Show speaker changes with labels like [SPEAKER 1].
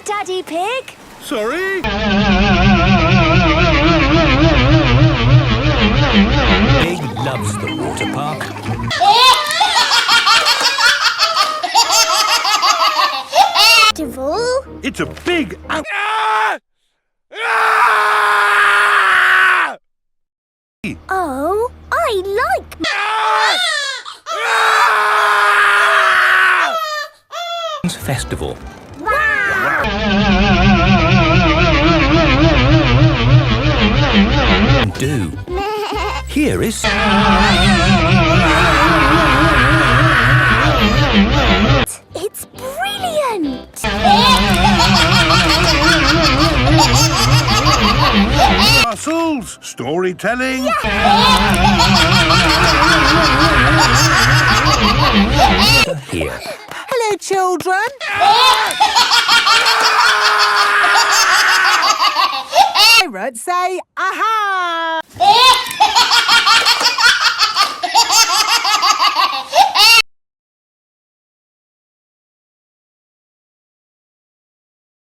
[SPEAKER 1] Daddy Pig.
[SPEAKER 2] Sorry?
[SPEAKER 3] Pig loves the water park.
[SPEAKER 2] It's a big...
[SPEAKER 1] Oh, I like...
[SPEAKER 3] Festival. Do. Here is...
[SPEAKER 1] It's brilliant!
[SPEAKER 2] Castles, storytelling...
[SPEAKER 3] Here.
[SPEAKER 4] Hello, children. Pirates say, aha!